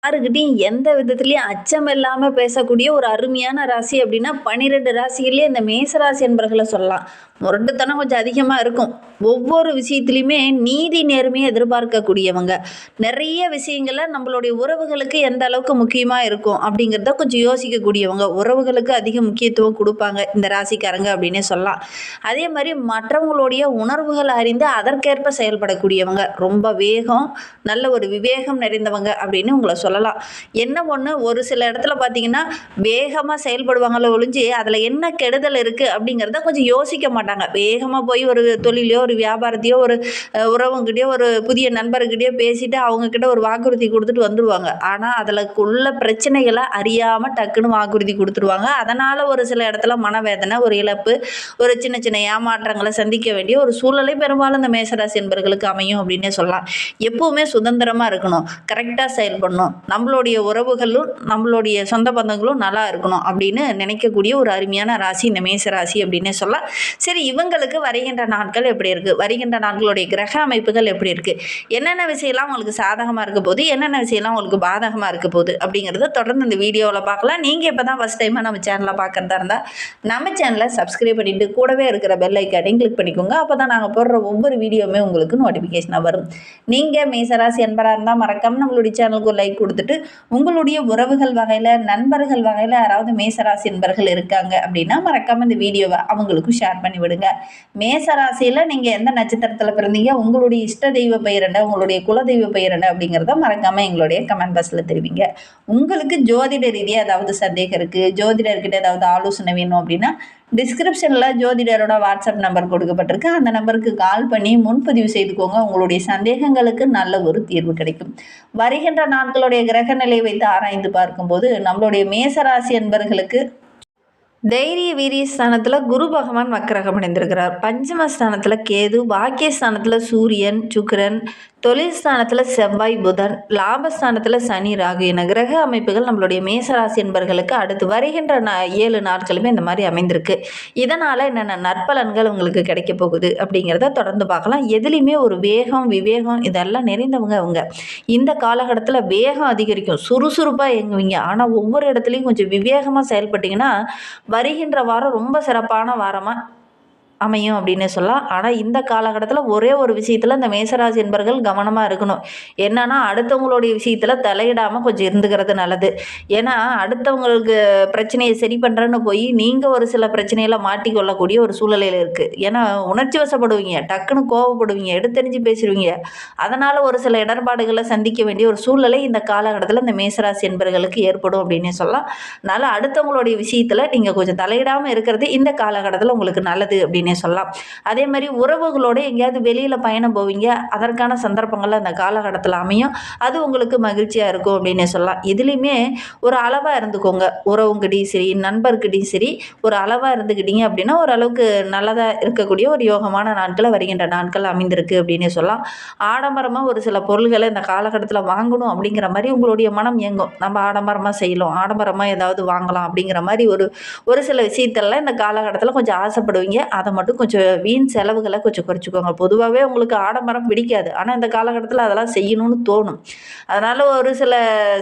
யாருக்கிட்டையும் எந்த விதத்திலயும் அச்சம் இல்லாம பேசக்கூடிய ஒரு அருமையான ராசி அப்படின்னா 12 ராசிகள்லயே இந்த மேச ராசி என்பர்களை சொல்லலாம். முரட்டுத்தனம் கொஞ்சம் அதிகமா இருக்கும். ஒவ்வொரு விஷயத்திலையுமே நீதி நேர்மையை எதிர்பார்க்கக்கூடியவங்க. நிறைய விஷயங்கள்ல நம்மளுடைய உறவுகளுக்கு எந்த அளவுக்கு முக்கியமா இருக்கும் அப்படிங்கிறத கொஞ்சம் யோசிக்கக்கூடியவங்க. உறவுகளுக்கு அதிக முக்கியத்துவம் கொடுப்பாங்க இந்த ராசிக்காரங்க அப்படின்னே சொல்லலாம். அதே மாதிரி மற்றவங்களுடைய உணர்வுகள் அறிந்து அதற்கேற்ப செயல்படக்கூடியவங்க. ரொம்ப வேகம், நல்ல ஒரு விவேகம் நிறைந்தவங்க அப்படின்னு உங்களை சொல்லலாம். என்ன ஒன்று, ஒரு சில இடத்துல பார்த்தீங்கன்னா வேகமாக செயல்படுவாங்களோ ஒழிஞ்சு அதில் என்ன கெடுதல் இருக்குது அப்படிங்கிறத கொஞ்சம் யோசிக்க மாட்டாங்க. வேகமாக போய் ஒரு தொழிலையோ ஒரு வியாபாரத்தையோ ஒரு உறவுங்கிட்டயோ ஒரு புதிய நண்பர்கிட்டயோ பேசிட்டு அவங்கக்கிட்ட ஒரு வாக்குறுதி கொடுத்துட்டு வந்துடுவாங்க. ஆனால் அதில் உள்ள பிரச்சனைகளை அறியாமல் டக்குன்னு வாக்குறுதி கொடுத்துருவாங்க. அதனால் ஒரு சில இடத்துல மனவேதனை, ஒரு இழப்பு, ஒரு சின்ன சின்ன ஏமாற்றங்களை சந்திக்க வேண்டிய ஒரு சூழ்நிலை பெரும்பாலும் இந்த மேசராசி என்பர்களுக்கு அமையும் அப்படின்னே சொல்லலாம். எப்பவுமே சுதந்திரமாக இருக்கணும், கரெக்டாக செயல்படணும், நம்மளுடைய உறவுகளும் நம்மளுடைய சொந்த பந்தங்களும் நல்லா இருக்கணும் அப்படின்னு நினைக்கக்கூடிய ஒரு அருமையான ராசி இந்த மேச ராசி அப்படின்னே சொல்லலாம். சரி, இவங்களுக்கு வருகின்ற நாட்கள் எப்படி இருக்குது, வருகின்ற நாட்களுடைய கிரக அமைப்புகள் எப்படி இருக்குது, என்னென்ன விஷயம்லாம் உங்களுக்கு சாதகமாக இருக்க போகுது, என்னென்ன விஷயம்லாம் உங்களுக்கு பாதகமாக இருக்க போகுது அப்படிங்கிறத தொடர்ந்து இந்த வீடியோவில் பார்க்கலாம். நீங்கள் இப்போ தான் ஃபஸ்ட் டைமாக நம்ம சேனலை பார்க்குறதா இருந்தால் நம்ம சேனலை சப்ஸ்கிரைப் பண்ணிவிட்டு கூடவே இருக்கிற பெல் ஐக்கானையும் கிளிக் பண்ணிக்கோங்க. அப்போ தான் நாங்கள் போடுற ஒவ்வொரு வீடியோவுமே உங்களுக்கு நோட்டிஃபிகேஷனாக வரும். நீங்கள் மேசராசி என்பராக இருந்தால் மறக்காமல் நம்மளுடைய சேனலுக்கு ஒரு லைக் கொடுத்துட்டு உங்களுடைய உறவுகள் வகையில், நண்பர்கள் வகையில் யாராவது மேசராசி என்பர்கள் இருக்காங்க அப்படின்னா மறக்காமல் இந்த வீடியோவை அவங்களுக்கும் ஷேர் பண்ணி விடுங்க. மேசராசியில் நீங்கள் எந்த நட்சத்திரத்தில் பிறந்தீங்க, உங்களுடைய இஷ்ட தெய்வ பெயர் என்ன, உங்களுடைய குலதெய்வ பெயர் என்ன அப்படிங்கிறத மறக்காமல் எங்களுடைய கமெண்ட் பாக்ஸில் தெரிவிங்க. உங்களுக்கு ஜோதிட ரீதியாக ஏதாவது சந்தேகம் இருக்குது, ஜோதிடர்கிட்ட ஏதாவது ஆலோசனை வேணும் அப்படின்னா டிஸ்கிரிப்ஷனில் ஜோதிடரோட வாட்ஸ்அப் நம்பர் கொடுக்கப்பட்டிருக்கு. அந்த நம்பருக்கு கால் பண்ணி முன்பதிவு செய்துக்கோங்க. உங்களுடைய சந்தேகங்களுக்கு நல்ல ஒரு தீர்வு கிடைக்கும். வருகின்ற நாட்களுடைய கிரக நிலை வைத்து ஆராய்ந்து பார்க்கும்போது நம்மளுடைய மேசராசி என்பர்களுக்கு தைரிய வீரிய ஸ்தானத்தில் குரு பகவான் வக்கரகம் அடைந்திருக்கிறார். பஞ்சமஸ்தானத்தில் கேது, பாக்கியஸ்தானத்தில் சூரியன், சுக்கிரன், தொழில் ஸ்தானத்தில் செவ்வாய், புதன், லாபஸ்தானத்தில் சனி, ராகு என கிரக அமைப்புகள் நம்மளுடைய மேசராசி என்பர்களுக்கு அடுத்து வருகின்ற 7 நாட்களுமே இந்த மாதிரி அமைந்திருக்கு. இதனால் என்னென்ன நற்பலன்கள் உங்களுக்கு கிடைக்க போகுது அப்படிங்கிறத தொடர்ந்து பார்க்கலாம். எதுலேயுமே ஒரு வேகம், விவேகம் இதெல்லாம் நிறைந்தவங்க அவங்க. இந்த காலகட்டத்தில் வேகம் அதிகரிக்கும், சுறுசுறுப்பாக இயங்குவீங்க. ஆனால் ஒவ்வொரு இடத்துலையும் கொஞ்சம் விவேகமாக செயல்பட்டிங்கன்னா வருகின்ற வாரம் ரொம்ப சிறப்பான வாரமாக அமையும் அப்படின்னு சொல்லலாம். ஆனால் இந்த காலகட்டத்தில் ஒரே ஒரு விஷயத்தில் இந்த மேசராசி என்பர்கள் கவனமாக இருக்கணும். என்னன்னா அடுத்தவங்களுடைய விஷயத்தில் தலையிடாமல் கொஞ்சம் இருந்துக்கிறது நல்லது. ஏன்னா அடுத்தவங்களுக்கு பிரச்சனையை சரி பண்ணுறேன்னு போய் நீங்கள் ஒரு சில பிரச்சனையில் மாட்டிக்கொள்ளக்கூடிய ஒரு சூழ்நிலையில் இருக்குது. ஏன்னா உணர்ச்சி வசப்படுவீங்க, டக்குன்னு கோவப்படுவீங்க, எடுத்தெறிஞ்சு பேசுவீங்க. அதனால் ஒரு சில இடர்பாடுகளை சந்திக்க வேண்டிய ஒரு சூழ்நிலை இந்த காலகட்டத்தில் இந்த மேசராசி என்பர்களுக்கு ஏற்படும் அப்படின்னே சொல்லலாம். அதனால் அடுத்தவங்களுடைய விஷயத்தில் நீங்கள் கொஞ்சம் தலையிடாமல் இருக்கிறது இந்த காலகட்டத்தில் உங்களுக்கு நல்லது அப்படின்னு சொல்லலாம். அதே மாதிரி உறவுகளோடு எங்கேயாவது வெளியில் பயணம் போவீங்க, அதற்கான சந்தர்ப்பங்கள் அந்த காலகட்டத்தில் அமையும். அது உங்களுக்கு மகிழ்ச்சியாக இருக்கும் அப்படின்னு சொல்லலாம். இதுலேயுமே ஒரு அளவாக இருந்துக்கோங்க. உறவுங்கிட்டையும் சரி, நண்பர்கிட்டையும் சரி, ஒரு அளவாக இருந்துக்கிட்டீங்க அப்படின்னா ஓரளவுக்கு நல்லதாக இருக்கக்கூடிய ஒரு யோகமான நாட்களை வருகின்ற நாட்கள் அமைந்திருக்கு அப்படின்னு சொல்லலாம். ஆடம்பரமாக ஒரு சில பொருள்களை இந்த காலகட்டத்தில் வாங்கணும் அப்படிங்கிற மாதிரி உங்களுடைய மனம் இயங்கும். நம்ம ஆடம்பரமாக செய்யலாம், ஆடம்பரமாக ஏதாவது வாங்கலாம் அப்படிங்கிற மாதிரி ஒரு சில விஷயத்தெல்லாம் இந்த காலகட்டத்தில் கொஞ்சம் ஆசைப்படுவீங்க. அதை மட்டும் கொஞ்சம் வீண் செலவுகளை கொஞ்சம் குறைச்சிக்கோங்க. பொதுவாகவே உங்களுக்கு ஆடம்பரம் பிடிக்காது, ஆனால் இந்த காலகட்டத்தில் அதெல்லாம் செய்யணும்னு தோணும். அதனால் ஒரு சில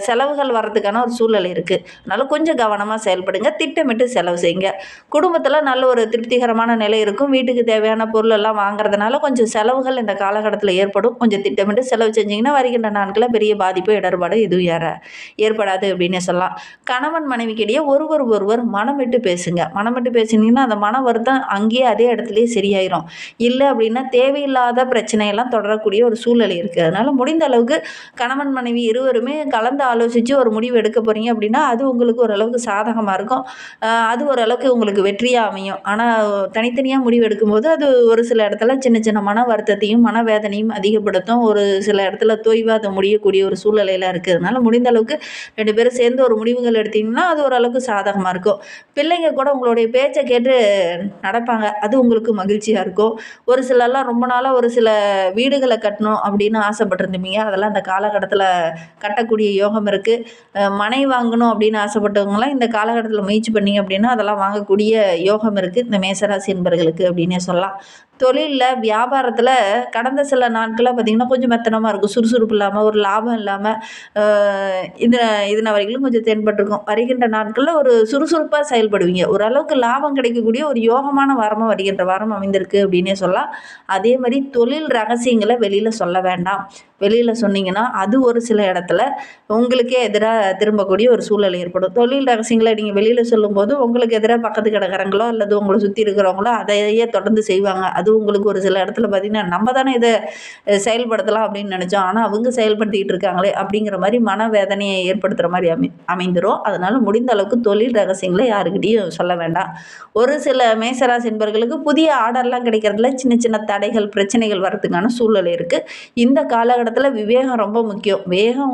செலவுகள் வர்றதுக்கான ஒரு சூழ்நிலை இருக்குது. அதனால் கொஞ்சம் கவனமாக செயல்படுங்க, திட்டமிட்டு செலவு செய்யுங்க. குடும்பத்தில் நல்ல ஒரு திருப்திகரமான நிலை இருக்கும். வீட்டுக்கு தேவையான பொருள் எல்லாம் வாங்குறதுனால கொஞ்சம் செலவுகள் இந்த காலகட்டத்தில் ஏற்படும். கொஞ்சம் திட்டமிட்டு செலவு செஞ்சிங்கன்னா வருகின்ற நாட்களில் பெரிய பாதிப்பு, இடர்பாடு எதுவும் ஏற்படாது அப்படின்னு சொல்லலாம். கணவன் மனைவிக்கிடையே ஒருவர் மனம் விட்டு பேசுங்க. மனம் விட்டு பேசினீங்கன்னா அந்த மன வருத்தம் அங்கேயே அதே இடத்துலையே சரியாயிரும். இல்லை அப்படின்னா தேவையில்லாத பிரச்சனையெல்லாம் தொடரக்கூடிய ஒரு சூழ்நிலை இருக்குது. அதனால் முடிந்த அளவுக்கு கணவன் மனைவி இருவருமே கலந்து ஆலோசித்து ஒரு முடிவு எடுக்க போகிறீங்க அப்படின்னா அது உங்களுக்கு ஓரளவுக்கு சாதகமாக இருக்கும். அது ஓரளவுக்கு உங்களுக்கு வெற்றியாக அமையும். ஆனால் தனித்தனியாக முடிவு எடுக்கும்போது அது ஒரு சில இடத்துல சின்ன சின்ன மன வருத்தத்தையும் மனவேதனையும் அதிகப்படுத்தும். ஒரு சில இடத்துல தொய்வாத முடியக்கூடிய ஒரு சூழ்நிலையில் இருக்குது. அதனால் முடிந்த அளவுக்கு 2 பேரும் சேர்ந்து ஒரு முடிவுகள் எடுத்தீங்கன்னா அது ஓரளவுக்கு சாதகமாக இருக்கும். பிள்ளைங்க கூட உங்களுடைய பேச்சை கேட்டு நடப்பாங்க. அது உங்களுக்கு மகிழ்ச்சியாக இருக்கும். ஒரு சிலர்லாம் ரொம்ப நாளாக ஒரு சில வீடுகளை கட்டணும் அப்படின்னு ஆசைப்பட்டிருந்தீங்க. அதெல்லாம் இந்த காலகட்டத்தில் கட்டக்கூடிய யோகம் இருக்குது. மனை வாங்கணும் அப்படின்னு ஆசைப்பட்டவங்களாம் இந்த காலகட்டத்தில் முயற்சி பண்ணிங்க அப்படின்னா அதெல்லாம் வாங்கக்கூடிய யோகம் இருக்குது இந்த மேசராசி என்பர்களுக்கு அப்படின்னே சொல்லலாம். தொழில்ல, வியாபாரத்துல கடந்த சில நாட்களா பார்த்தீங்கன்னா, கொஞ்சம் மெத்தனமா இருக்கும். சுறுசுறுப்பு இல்லாம, ஒரு லாபம் இல்லாம, அ இது இதுநாள் வரைக்கும் கொஞ்சம் தென்பட்டுருக்கும். வருகின்ற நாட்கள்ல ஒரு சுறுசுறுப்பா செயல்படுவீங்க. ஓரளவுக்கு லாபம் கிடைக்கக்கூடிய ஒரு யோகமான வாரமா வருகின்ற வாரம் அமைந்திருக்கு அப்படின்னே சொல்லலாம். அதே மாரி தொழில் ரகசியங்கள வெளியில சொல்ல வேண்டாம். வெளியில சொன்னீங்கன்னா, அது ஒரு சில இடத்துல உங்களுக்கே எதிரா திரும்பக்கூடிய ஒரு சூழல் ஏற்படும். தொழில் ரகசியங்கள நீங்க வெளியில சொல்லும்போது, உங்களுக்கு எதிரா பக்கத்து கடைக்காரங்களோ அல்லது உங்கள சுத்தி இருக்கிறவங்களோ அதையே தொடர்ந்து செய்வாங்க. அது உங்களுக்கு ஒரு சில இடத்துல பார்த்தீங்கன்னா, நம்ம தானே இத செயல்படுத்தலாம் அப்படின்னு நெனைச்சோம். ஆனா அவங்க செயல்படுத்திக்கிட்டு இருக்காங்களே அப்படிங்கிற மாரி மனவேதனையை ஏற்படுத்துற மாரி அமைந்துரும். அதனால முடிந்த அளவுக்கு தொழில் ரகசியங்கள யாருக்கிட்டயும் சொல்ல வேண்டாம். ஒரு சில மேசராசி என்பவர்களுக்கு புதிய ஆர்டர்லாம் கிடைக்கிறதுல சின்ன சின்ன தடைகள், பிரச்சனைகள் வரதுக்கான சூழல் இருக்கு. இந்த காலகட்டத்தில விவேகம் ரொம்ப முக்கியம். வேகம்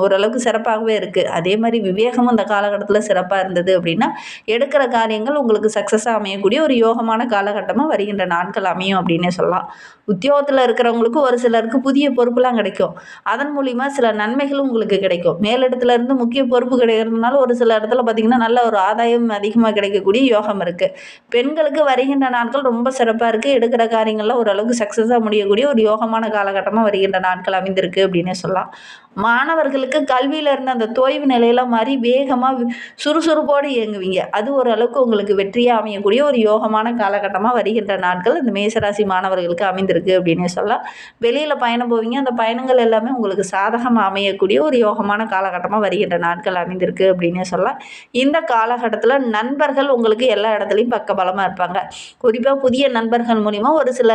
ஓரளவுக்கு சிறப்பாகவே இருக்கு. அதே மாரி விவேகமும் இந்த காலகட்டத்தில சிறப்பா இருந்தது அப்படின்னா, எடுக்கிற காரியங்கள் உங்களுக்கு சக்சஸா அமையக்கூடிய ஒரு யோகமான காலகட்டமா வருகின்ற நாட்கள் அமையும் அப்படின்னே சொல்லலாம். உத்தியோகத்தில இருக்கிறவங்களுக்கு ஒரு சிலருக்கு புதிய பொறுப்புலாம் கிடைக்கும். அதன் மூலியமா சில நன்மைகளும் உங்களுக்கு கிடைக்கும். மேலிடத்துல இருந்து முக்கிய பொறுப்பு கிடைக்கிறதுனால ஒரு சில இடத்துல பார்த்தீங்கன்னா, நல்ல ஒரு ஆதாயம் அதிகமா கிடைக்கக்கூடிய யோகம் இருக்கு. பெண்களுக்கு வருகின்ற நாட்கள் ரொம்ப சிறப்பா இருக்கு. எடுக்கிற காரியங்கள்ல ஓரளவுக்கு சக்சஸா முடியக்கூடிய ஒரு யோகமான காலகட்டமா வருகின்ற நாட்கள் அமைந்திருக்கு அப்படின்னே சொல்லலாம். மாணவர்களுக்கு கல்வியில இருந்த அந்த தொய்வு நிலையெல்லாம் மாறி வேகமா சுறுசுறுப்போடு இயங்குவீங்க. அது ஓரளவுக்கு உங்களுக்கு வெற்றியா அமையக்கூடிய ஒரு யோகமான காலகட்டமா வருகின்ற நாட்கள் இந்த மேசராசி மாணவர்களுக்கு அமைந்திருக்கு அப்படின்னே சொல்லலாம். வெளியில பயணம் போவீங்க. அந்த பயணங்கள் எல்லாமே உங்களுக்கு சாதகமா அமையக்கூடிய ஒரு யோகமான காலகட்டமா வருகின்ற நாட்கள் அமைந்திருக்கு அப்படின்னே சொல்லலாம். இந்த காலகட்டத்தில நண்பர்கள் உங்களுக்கு எல்லா இடத்துலயும் பக்கபலமா இருப்பாங்க. குறிப்பா புதிய நண்பர்கள் மூலியமா ஒரு சில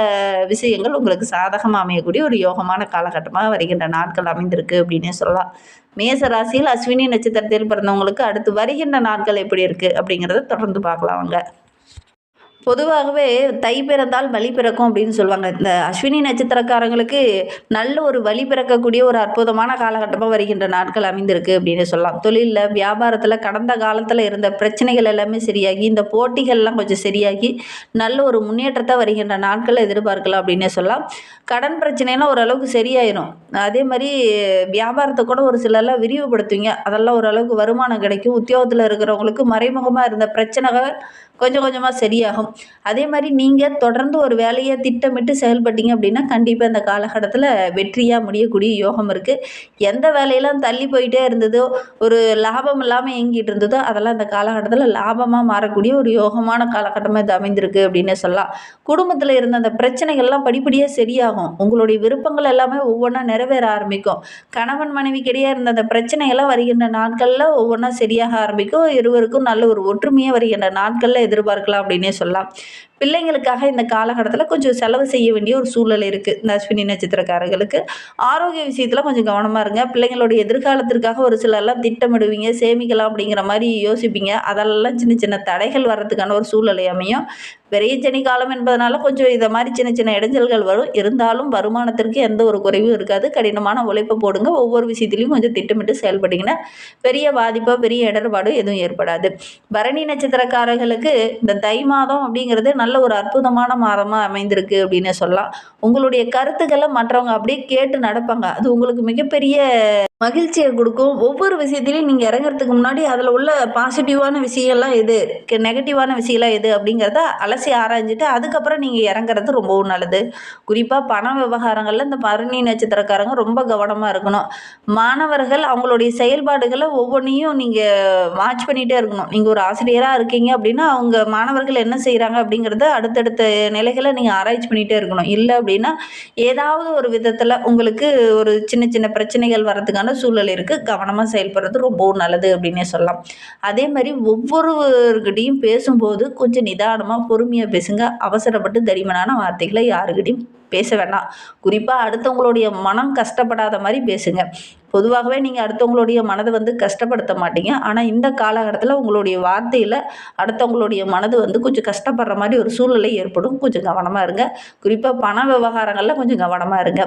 விஷயங்கள் உங்களுக்கு சாதகமா அமையக்கூடிய ஒரு யோகமான காலகட்டமா வருகின்ற நாட்கள் அமைந்திருக்கு அப்படின்னே சொல்லலாம். மேச ராசியில் அஸ்வினி நட்சத்திரத்தில் பிறந்தவங்களுக்கு அடுத்து வருகின்ற நாட்கள் எப்படி இருக்கு அப்படிங்கிறத தொடர்ந்து பார்க்கலாம் வாங்க. பொதுவாகவே தை பிறந்தால் வழி பிறக்கும் அப்படின்னு சொல்லுவாங்க. இந்த அஸ்வினி நட்சத்திரக்காரங்களுக்கு நல்ல ஒரு வழி பிறக்கக்கூடிய ஒரு அற்புதமான காலகட்டமா வருகின்ற நாட்கள் அமைந்திருக்கு அப்படின்னு சொல்லலாம். தொழில்ல, வியாபாரத்துல கடந்த காலத்துல இருந்த பிரச்சனைகள் எல்லாமே சரியாகி, இந்த போட்டிகள்லாம் கொஞ்சம் சரியாகி, நல்ல ஒரு முன்னேற்றத்த வருகின்ற நாட்கள எதிர்பார்க்கலாம் அப்படின்னே சொல்லலாம். கடன் பிரச்சனைலாம் ஓரளவுக்கு சரியாயிரும். அதே மாரி வியாபாரத்த கூட ஒரு சிலர்லாம் விரிவுபடுத்துவீங்க. அதெல்லாம் ஓரளவுக்கு வருமானம் கிடைக்கும். உத்தியோகத்துல இருக்கிறவங்களுக்கு மறைமுகமா இருந்த பிரச்சனைகள் கொஞ்சம் கொஞ்சமா சரியாகும். அதே மாரி நீங்க தொடர்ந்து ஒரு வேலைய திட்டமிட்டு செயல்பட்டீங்க அப்படின்னா, கண்டிப்பா இந்த காலகட்டத்தில வெற்றியா முடியக்கூடிய யோகம் இருக்கு. எந்த வேலையெல்லாம் தள்ளி போயிட்டே இருந்ததோ, ஒரு லாபம் இல்லாம இயங்கிட்டு இருந்ததோ, அதெல்லாம் இந்த காலகட்டத்தில லாபமா மாறக்கூடிய ஒரு யோகமான காலகட்டமா இது அமைந்திருக்கு அப்படின்னே சொல்லலாம். குடும்பத்தில இருந்த அந்த பிரச்சனைகள்லாம் படிப்படியா சரியாகும். உங்களுடைய விருப்பங்கள் எல்லாமே ஒவ்வொன்னா நிறைவேற ஆரம்பிக்கும். கணவன் மனைவிக்கிடையே இருந்த அந்த பிரச்சனைகள்லாம் வருகின்ற நாட்கள்ல ஒவ்வொன்னா சரியாக ஆரம்பிக்கும். இருவருக்கும் நல்ல ஒரு ஒற்றுமையா வருகின்ற நாட்கள்ல எதிர்பார்க்கலாம் அப்படின்னே சொல்லலாம். பிள்ளைங்களுக்காக இந்த காலகட்டத்தில கொஞ்சம் செலவு செய்ய வேண்டிய ஒரு சூழல் இருக்கு. இந்த அஸ்வினி நட்சத்திரக்காரர்களுக்கு. ஆரோக்கிய விஷயத்தில கொஞ்சம் கவனமா இருங்க. பிள்ளைங்களுடைய எதிர்காலத்திற்காக ஒரு சிலர்லாம் திட்டமிடுவீங்க, சேமிக்கலாம் அப்படிங்கிற மாரி யோசிப்பீங்க. அதெல்லாம் சின்ன சின்ன தடைகள் வர்றதுக்கான ஒரு சூழ்நிலை அமையும். விரயச்சனி காலம் என்பதனால கொஞ்சம் இத மாரி சின்ன சின்ன இடைஞ்சல்கள் வரும். இருந்தாலும் வருமானத்திற்கு எந்த ஒரு குறைவும் இருக்காது. கடினமான உழைப்ப போடுங்க. ஒவ்வொரு விஷயத்திலயும் கொஞ்சம் திட்டமிட்டு செயல்பட்டீங்கன்னா, பெரிய பாதிப்போ, பெரிய இடர்பாடோ எதுவும் ஏற்படாது. பரணி நட்சத்திரக்காரர்களுக்கு இந்த தை மாதம் அப்படிங்கிறது நல்ல ஒரு அற்புதமான மாதமா அமைந்திருக்கு அப்படின்னு சொல்லலாம். உங்களுடைய கருத்துக்கள மற்றவங்க அப்படியே கேட்டு நடப்பாங்க. அது உங்களுக்கு மிகப்பெரிய மகிழ்ச்சிய குடுக்கும். ஒவ்வொரு விஷயத்திலயும் நீங்க இறங்குறதுக்கு முன்னாடி அதில உள்ள பாசிட்டிவான விஷயம்லாம் எது? நெகட்டிவான விஷயம்லாம் எது? அப்படிங்கிறத அலசி ஆராய்ஞ்சுட்டு, அதுக்கப்புறம் நீங்க இறங்குறது ரொம்பவும் நல்லது. குறிப்பா பண விவகாரங்கள்ல இந்த பரணி நட்சத்திரக்காரங்க ரொம்ப கவனமா இருக்கணும். மாணவர்கள் அவங்களுடைய செயல்பாடுகள ஒவ்வொன்னையும் நீங்க வாட்ச் பண்ணிட்டே இருக்கணும். நீங்க ஒரு ஆசிரியரா இருக்கீங்க அப்படின்னா, அவங்க மாணவர்கள் என்ன செய்றாங்க அப்படிங்கிறத அடுத்தடுத்த நிலைகள நீங்க ஆராய்ச்சி பண்ணிட்டே இருக்கணும். இல்ல அப்படின்னா, ஏதாவது ஒரு விதத்தில உங்களுக்கு ஒரு சின்ன சின்ன பிரச்சனைகள் வரதுக்கான சூழல் இருக்கு. கவனமா செயல்படுறது ரொம்பவும் நல்லது அப்படின்னே சொல்லலாம். அதே மாரி ஒவ்வொருவர்கிட்டயும் பேசும்போது கொஞ்சம் நிதானமா, பொறுமையா பேசுங்க. அவசரப்பட்டு தடிமனான வார்த்தைகள யாருகிட்டயும் பேச வேண்டாம். குறிப்பா அடுத்தவங்களுடைய மனம் கஷ்டப்படாத மாரி பேசுங்க. பொதுவாகவே நீங்க அடுத்தவங்களுடைய மனத கஷ்டப்படுத்த மாட்டீங்க. ஆனா இந்த காலகட்டத்தில உங்களுடைய வார்த்தையில அடுத்தவங்களுடைய மனது கொஞ்சம் கஷ்டப்படுற மாரி ஒரு சூழ்நிலை ஏற்படும். கொஞ்சம் கவனமா இருங்க. குறிப்பா பண விவகாரங்கள்ல கொஞ்சம் கவனமா இருங்க.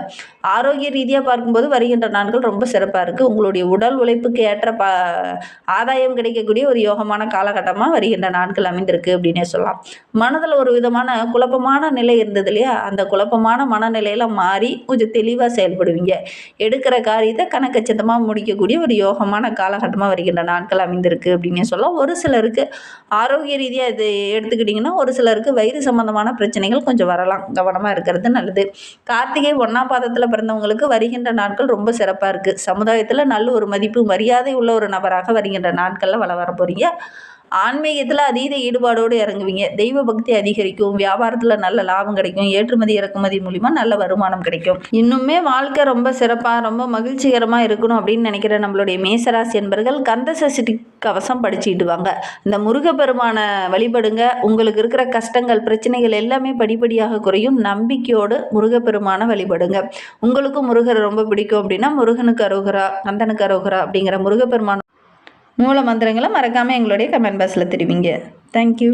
ஆரோக்கிய ரீதியா பார்க்கும்போது வருகின்ற நாட்கள் ரொம்ப சிறப்பா இருக்கு. உங்களுடைய உடல் உழைப்புக்கு ஏற்ற ஆதாயம் கிடைக்கக்கூடிய ஒரு யோகமான காலகட்டமா வருகின்ற நாட்கள் அமைந்திருக்கு அப்படின்னே சொல்லலாம். மனதில ஒரு விதமான குழப்பமான நிலை இருந்தது இல்லையா? அந்த குழப்பமான மனநிலையில மாறி கொஞ்சம் தெளிவா செயல்படுவீங்க. எடுக்கிற காரியத்த கணக்கு கச்சிதமாக முடிக்கக்கூடிய ஒரு யோகமான காலகட்டமாக வருகின்ற நாட்கள் அமைந்திருக்கு அப்படின்னே சொல்லலாம். ஒரு சிலருக்கு ஆரோக்கிய ரீதியாக இது எடுத்துக்கிட்டிங்கன்னா ஒரு சிலருக்கு வயிறு சம்பந்தமான பிரச்சனைகள் கொஞ்சம் வரலாம். கவனமாக இருக்கிறது நல்லது. கார்த்திகை 1ஆம் பாதத்தில் பிறந்தவங்களுக்கு வருகின்ற நாட்கள் ரொம்ப சிறப்பாக இருக்குது. சமுதாயத்தில் நல்ல ஒரு மதிப்பு மரியாதை உள்ள ஒரு நபராக வருகின்ற நாட்களில் வர போகிறீங்க. ஆன்மீகத்தில் அதீத ஈடுபாடோடு இறங்குவீங்க. தெய்வ பக்தி அதிகரிக்கும். வியாபாரத்தில் நல்ல லாபம் கிடைக்கும். ஏற்றுமதி இறக்குமதி மூலிமா நல்ல வருமானம் கிடைக்கும். இன்னுமே வாழ்க்கை ரொம்ப சிறப்பாக ரொம்ப மகிழ்ச்சிகரமாக இருக்கணும் அப்படின்னு நினைக்கிற நம்மளுடைய மேசராசி என்பர்கள் கந்த சஷ்டி கவசம் படிச்சுட்டு வாங்க. இந்த முருகப்பெருமானை வழிபடுங்க. உங்களுக்கு இருக்கிற கஷ்டங்கள் பிரச்சனைகள் எல்லாமே படிப்படியாக குறையும். நம்பிக்கையோடு முருகப்பெருமானை வழிபடுங்க. உங்களுக்கும் முருகர் ரொம்ப பிடிக்கும் அப்படின்னா முருகனுக்கு அரோகரா, கந்தனுக்கு அரோகரா அப்படிங்கிற முருகப்பெருமான் மூல மந்திரங்களை மறக்காமல் எங்களுடைய கமெண்ட் பாக்ஸில் தெரிவிங்க. தேங்க்யூ.